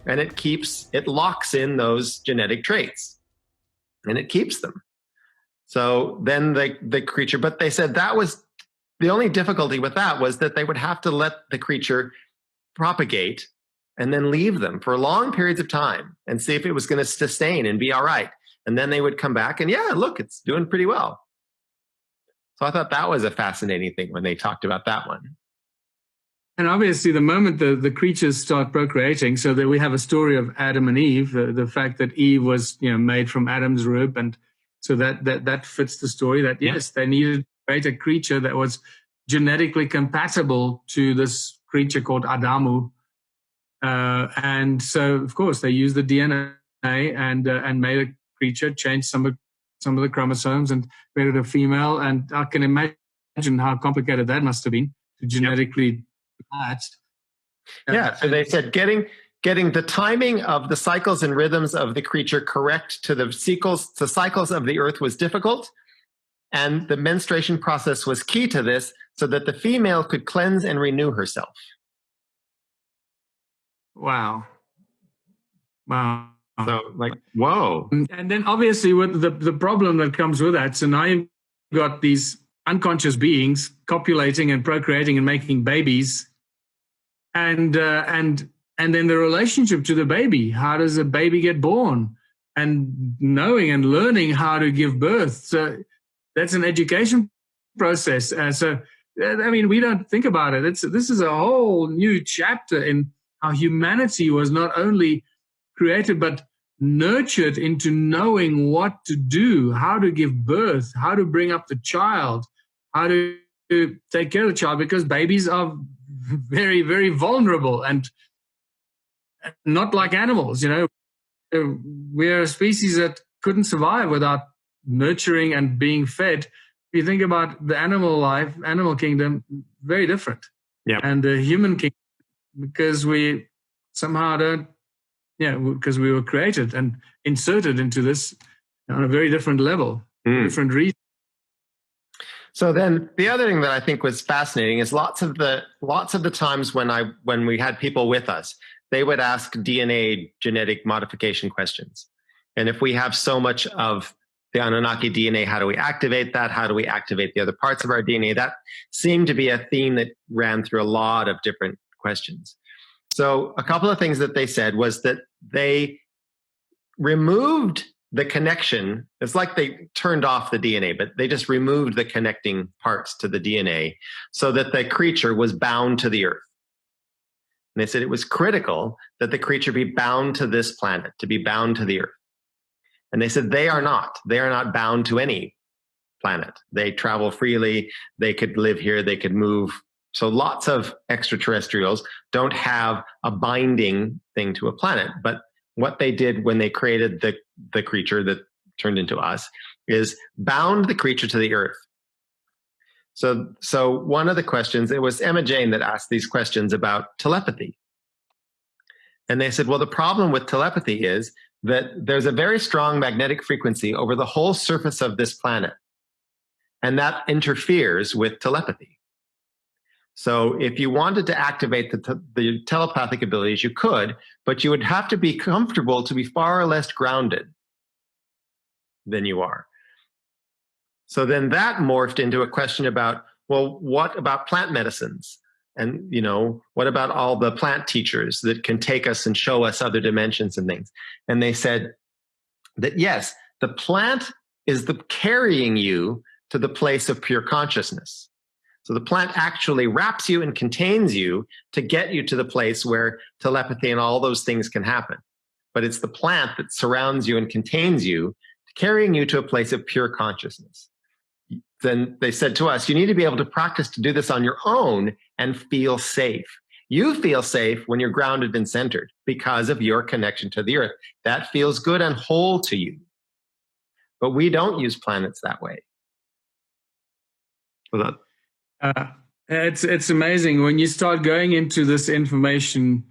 and it locks in those genetic traits, and it keeps them. So then the creature, but they said that was the only difficulty with that, was that they would have to let the creature propagate and then leave them for long periods of time and see if it was going to sustain and be all right. And then they would come back and, yeah, look, it's doing pretty well. So I thought that was a fascinating thing when they talked about that one. And obviously, the moment the creatures start procreating, so that we have a story of Adam and Eve, the fact that Eve was, made from Adam's rib, and so that fits the story. That yes, they needed to create a creature that was genetically compatible to this creature called Adamu, and so of course they used the DNA and made a creature, changed some of the chromosomes, and created a female. And I can imagine how complicated that must have been to genetically. Yeah, so they said getting the timing of the cycles and rhythms of the creature correct to the cycles of the earth was difficult, and the menstruation process was key to this, so that the female could cleanse and renew herself. Wow. So whoa. And then obviously with the problem that comes with that, so now you've got these unconscious beings copulating and procreating and making babies, and then the relationship to the baby. How does a baby get born? And knowing and learning how to give birth. So that's an education process. So I mean, we don't think about it. This is a whole new chapter in how humanity was not only created but nurtured into knowing what to do, how to give birth, how to bring up the child, how to take care of the child, because babies are very, very vulnerable and not like animals. We're a species that couldn't survive without nurturing and being fed. If you think about the animal kingdom, very different. Yeah. And the human kingdom, because we somehow don't, because we were created and inserted into this on a very different level, different reason. So then the other thing that I think was fascinating is lots of the times when we had people with us, they would ask DNA genetic modification questions. And if we have so much of the Anunnaki DNA, how do we activate that? How do we activate the other parts of our DNA? That seemed to be a theme that ran through a lot of different questions. So a couple of things that they said was that they removed the connection. It's like they turned off the DNA, but they just removed the connecting parts to the DNA so that the creature was bound to the earth. And they said it was critical that the creature be bound to this planet, to be bound to the earth. And they said they are not bound to any planet. They travel freely. They could live here. They could move. So lots of extraterrestrials don't have a binding thing to a planet. But what they did when they created the creature that turned into us is bound the creature to the earth. So one of the questions, it was Emma Jane that asked these questions about telepathy. And they said, well, the problem with telepathy is that there's a very strong magnetic frequency over the whole surface of this planet. And that interferes with telepathy. So if you wanted to activate the telepathic abilities, you could, but you would have to be comfortable to be far less grounded than you are. So then that morphed into a question about, well, what about plant medicines? And, what about all the plant teachers that can take us and show us other dimensions and things? And they said that, yes, the plant is carrying you to the place of pure consciousness. So the plant actually wraps you and contains you to get you to the place where telepathy and all those things can happen. But it's the plant that surrounds you and contains you, carrying you to a place of pure consciousness. Then they said to us, you need to be able to practice to do this on your own and feel safe. You feel safe when you're grounded and centered because of your connection to the earth. That feels good and whole to you. But we don't use planets that way. It's amazing. When you start going into this information,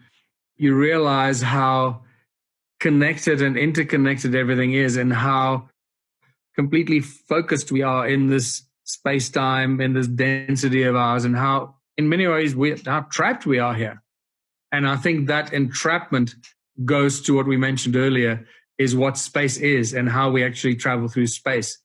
you realize how connected and interconnected everything is, and how completely focused we are in this space-time, in this density of ours, and how in many ways how trapped we are here. And I think that entrapment goes to what we mentioned earlier, is what space is and how we actually travel through space.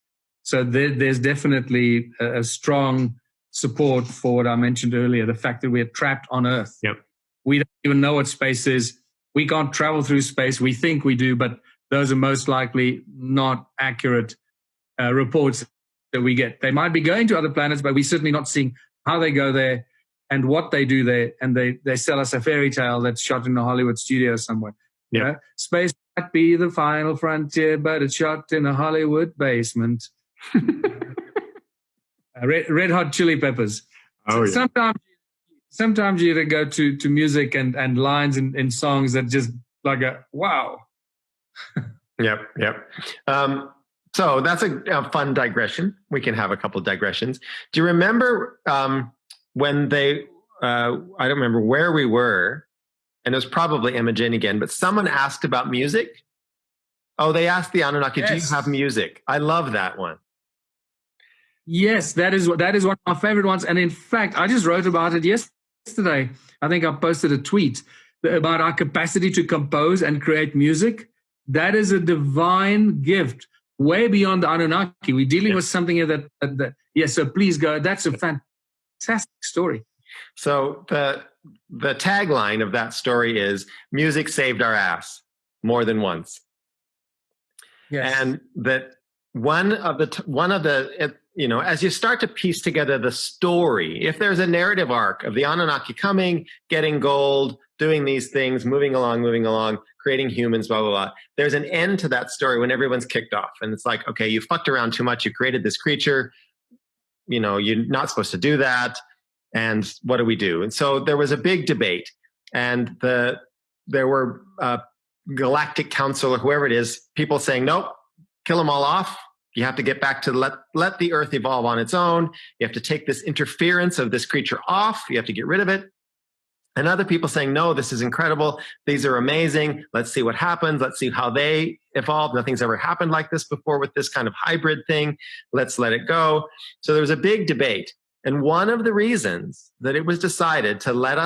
So there's definitely a strong support for what I mentioned earlier, the fact that we're trapped on Earth. Yep. We don't even know what space is. We can't travel through space. We think we do, but those are most likely not accurate reports that we get. They might be going to other planets, but we're certainly not seeing how they go there and what they do there. And they sell us a fairy tale that's shot in a Hollywood studio somewhere. Yeah. You know? Space might be the final frontier, but it's shot in a Hollywood basement. Red Hot Chili Peppers. Oh, yeah. Sometimes you go to music and lines in songs that just like a wow. Yep. So that's a fun digression. We can have a couple of digressions. Do you remember when they, I don't remember where we were, and it was probably Imogen again, but someone asked about music. Oh, they asked the Anunnaki, yes, do you have music? I love that one. Yes, that is one of my favorite ones. And in fact, I just wrote about it yesterday. I think I posted a tweet about our capacity to compose and create music. That is a divine gift, way beyond the Anunnaki. We're dealing with something that so please go. That's a fantastic story. So the tagline of that story is music saved our ass more than once. Yes. And that one of the as you start to piece together the story, if there's a narrative arc of the Anunnaki coming, getting gold, doing these things, moving along, creating humans, blah, blah, blah. There's an end to that story when everyone's kicked off. And it's like, okay, you fucked around too much. You created this creature. You're not supposed to do that. And what do we do? And so there was a big debate. And there were Galactic Council or whoever it is, people saying, nope, kill them all off. You have to get back to let the Earth evolve on its own. You have to take this interference of this creature off. You have to get rid of it. And other people saying, no, this is incredible. These are amazing. Let's see what happens. Let's see how they evolve. Nothing's ever happened like this before with this kind of hybrid thing. Let's let it go. So there was a big debate. And one of the reasons that it was decided to leave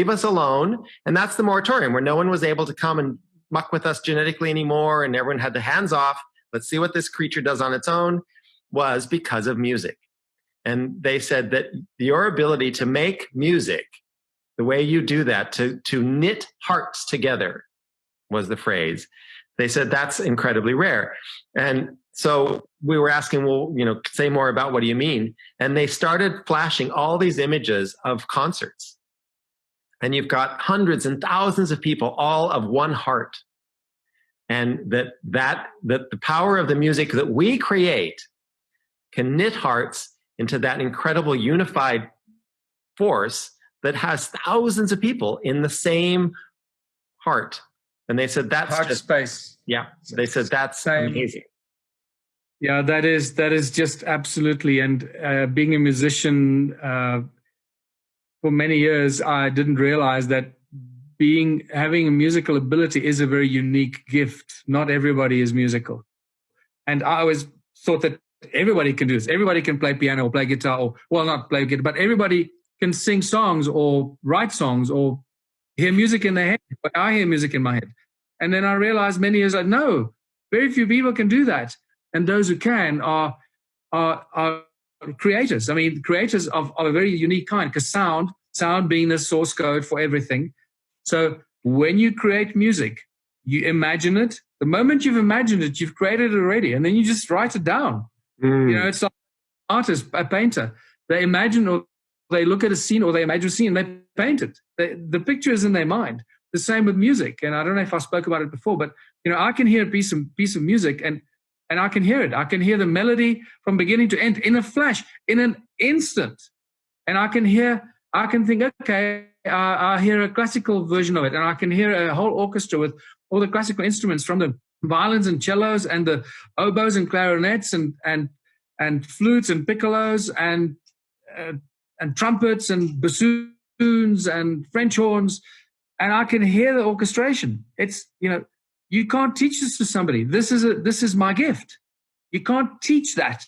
us alone, and that's the moratorium, where no one was able to come and muck with us genetically anymore, and everyone had the hands off. Let's see what this creature does on its own, was because of music. And they said that your ability to make music, the way you do that, to knit hearts together, was the phrase. They said that's incredibly rare. And so we were asking, well, say more about what do you mean? And they started flashing all these images of concerts. And you've got hundreds and thousands of people, all of one heart. And that the power of the music that we create can knit hearts into that incredible unified force that has thousands of people in the same heart. And they said that's heart just space. Yeah, they said that's amazing. Yeah, that is just absolutely. And being a musician for many years, I didn't realize that having a musical ability is a very unique gift. Not everybody is musical. And I always thought that everybody can do this. Everybody can play piano or play guitar, or, well, not play guitar, but everybody can sing songs or write songs or hear music in their head. But I hear music in my head. And then I realized many years ago, no, very few people can do that. And those who can are creators. I mean, creators of a very unique kind, because sound being the source code for everything. So when you create music, you imagine it. The moment you've imagined it, you've created it already. And then you just write it down. It's like an artist, a painter. They imagine, or they look at a scene, or they imagine a scene and they paint it. The picture is in their mind. The same with music. And I don't know if I spoke about it before, but I can hear a piece of music and I can hear it. I can hear the melody from beginning to end in a flash, in an instant. And I can think, okay, I hear a classical version of it, and I can hear a whole orchestra with all the classical instruments, from the violins and cellos and the oboes and clarinets and flutes and piccolos and trumpets and bassoons and French horns, and I can hear the orchestration. It's you can't teach this to somebody. This is my gift. You can't teach that.